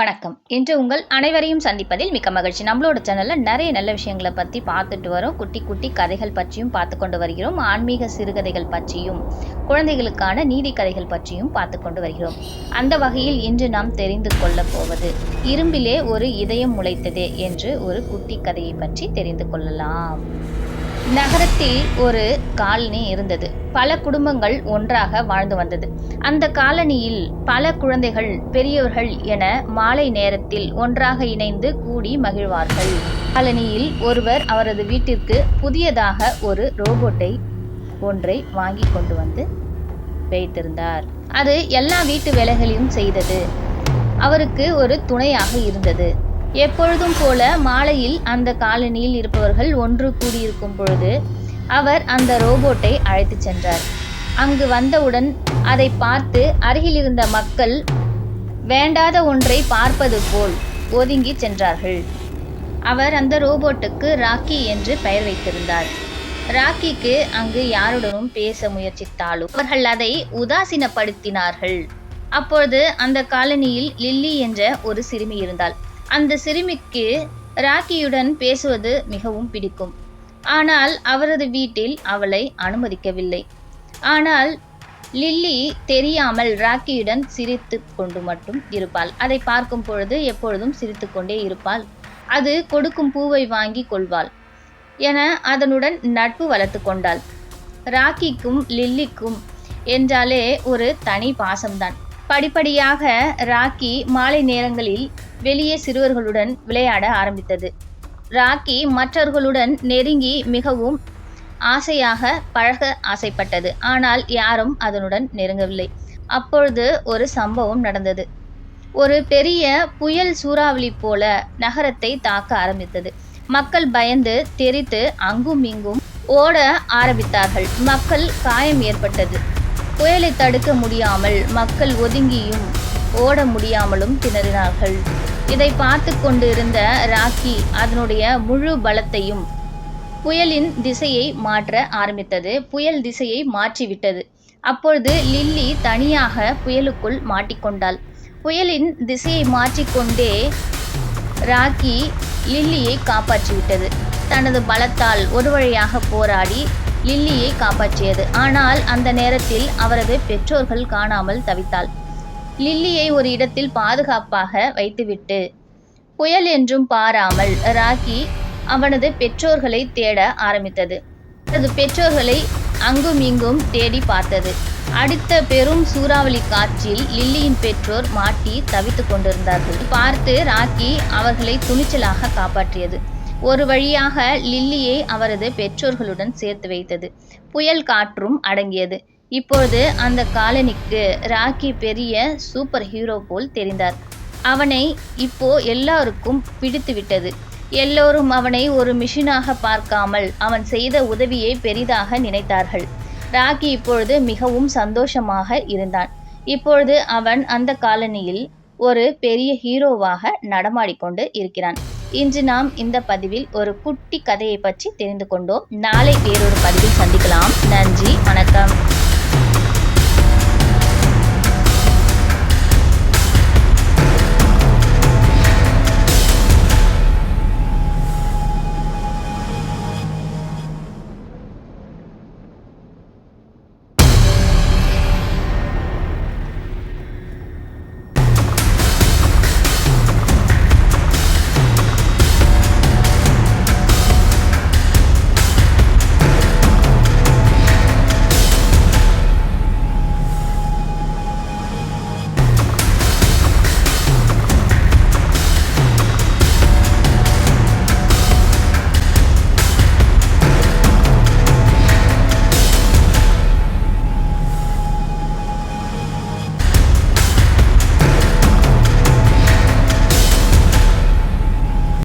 வணக்கம். இன்று உங்கள் அனைவரையும் சந்திப்பதில் மிக்க மகிழ்ச்சி. நம்மளோட சேனல்ல நிறைய நல்ல விஷயங்கள பத்தி பார்த்துட்டு வரோம். குட்டி குட்டி கதைகள் பற்றியும் பார்த்துக் கொண்டு வருகிறோம். ஆன்மீக சிறுகதைகள் பற்றியும், குழந்தைகளுக்கான நீதி கதைகள் பற்றியும் பார்த்துக் கொண்டு வருகிறோம். அந்த வகையில் இன்று நாம் தெரிந்து கொள்ளப் போவது இரும்பிலே ஒரு இதயம் முளைத்ததே என்று ஒரு குட்டி கதையை பற்றி தெரிந்து கொள்ளலாம். நகரத்தில் ஒரு காலனி இருந்தது. பல குடும்பங்கள் ஒன்றாக வாழ்ந்து வந்தது. அந்த காலனியில் பல குழந்தைகள், பெரியவர்கள் என மாலை நேரத்தில் ஒன்றாக இணைந்து கூடி மகிழ்வார்கள். காலனியில் ஒருவர் அவரது வீட்டிற்கு புதியதாக ஒரு ரோபோட்டை ஒன்றை வாங்கி கொண்டு வந்து வைத்திருந்தார். அது எல்லா வீட்டு வேலைகளையும் செய்தது. அவருக்கு ஒரு துணையாக இருந்தது. எப்பொழுதும் போல மாலையில் அந்த காலனியில் இருப்பவர்கள் ஒன்று கூடியிருக்கும் பொழுது அவர் அந்த ரோபோட்டை அழைத்து சென்றார். அங்கு வந்தவுடன் அதை பார்த்து அருகில் இருந்த மக்கள் வேண்டாத ஒன்றை பார்ப்பது போல் ஒதுங்கி சென்றார்கள். அவர் அந்த ரோபோட்டுக்கு ராக்கி என்று பெயர் வைத்திருந்தார். ராக்கிக்கு அங்கு யாருடனும் பேச முயற்சித்தாலும் அவர்கள் அதை உதாசீனப்படுத்தினார்கள். அப்பொழுது அந்த காலனியில் லில்லி என்ற ஒரு சிறுமி இருந்தாள். அந்த சிறுமிக்கு ராக்கியுடன் பேசுவது மிகவும் பிடிக்கும். ஆனால் அவரது வீட்டில் அவளை அனுமதிக்கவில்லை. ஆனால் லில்லி தெரியாமல் ராக்கியுடன் சிரித்து கொண்டு மட்டும் இருப்பாள். அதை பார்க்கும் பொழுது எப்பொழுதும் சிரித்து கொண்டே இருப்பாள். அது கொடுக்கும் பூவை வாங்கி கொள்வாள் என அதனுடன் நட்பு வளர்த்து கொண்டாள். ராக்கிக்கும் லில்லிக்கும் என்றாலே ஒரு தனி பாசம்தான். படிப்படியாக ராக்கி மாலை நேரங்களில் வெளியே சிறுவர்களுடன் விளையாட ஆரம்பித்தது. ராக்கி மற்றவர்களுடன் நெருங்கி மிகவும் ஆசையாக பழக ஆசைப்பட்டது. ஆனால் யாரும் அதனுடன் நெருங்கவில்லை. அப்பொழுது ஒரு சம்பவம் நடந்தது. ஒரு பெரிய புயல் சூறாவளி போல நகரத்தை தாக்க ஆரம்பித்தது. மக்கள் பயந்து தெரித்து அங்கும் இங்கும் ஓட ஆரம்பித்தார்கள். மக்கள் காயம் ஏற்பட்டது. புயலை தடுக்க முடியாமல் மக்கள் ஒதுங்கியும் ஓட முடியாமலும் திணறினார்கள். இதை பார்த்து கொண்டு இருந்த ராக்கி அதனுடைய முழு பலத்தையும் புயலின் திசையை மாற்ற ஆரம்பித்தது. புயல் திசையை மாற்றிவிட்டது. அப்பொழுது லில்லி தனியாக புயலுக்குள் மாட்டிக்கொண்டாள். புயலின் திசையை மாற்றிக்கொண்டே ராக்கி லில்லியை காப்பாற்றிவிட்டது. தனது பலத்தால் ஒரு வழியாக போராடி லில்லியை காப்பாற்றியது. ஆனால் அந்த நேரத்தில் அவரது பெற்றோர்கள் காணாமல் தவித்தாள். லில்லியை ஒரு இடத்தில் பாதுகாப்பாக வைத்துவிட்டு புயல் என்றும் பாராமல் ராக்கி அவனது பெற்றோர்களை தேட ஆரம்பித்தது. அவரது பெற்றோர்களை அங்கும் இங்கும் தேடி பார்த்தது. அடுத்த பெரும் சூறாவளி காற்றில் லில்லியின் பெற்றோர் மாட்டி தவித்து கொண்டிருந்தார்கள். பார்த்து ராக்கி அவர்களை துணிச்சலாக காப்பாற்றியது. ஒரு வழியாக லில்லியை அவரது பெற்றோர்களுடன் சேர்த்து வைத்தது. புயல் காற்றும் அடங்கியது. இப்பொழுது அந்த காலனிக்கு ராக்கி பெரிய சூப்பர் ஹீரோ போல் தெரிந்தார். அவனை இப்போ எல்லாருக்கும் பிடித்து விட்டது. எல்லோரும் அவனை ஒரு மிஷினாக பார்க்காமல் அவன் செய்த உதவியை பெரிதாக நினைத்தார்கள். ராக்கி இப்பொழுது மிகவும் சந்தோஷமாக இருந்தான். இப்பொழுது அவன் அந்த காலனியில் ஒரு பெரிய ஹீரோவாக நடமாடிக்கொண்டு இருக்கிறான். இன்று நாம் இந்த பதிவில் ஒரு குட்டி கதையை பற்றி தெரிந்து கொண்டோம். நாளை வேறொரு பதிவில் சந்திக்கலாம். நன்றி, வணக்கம்.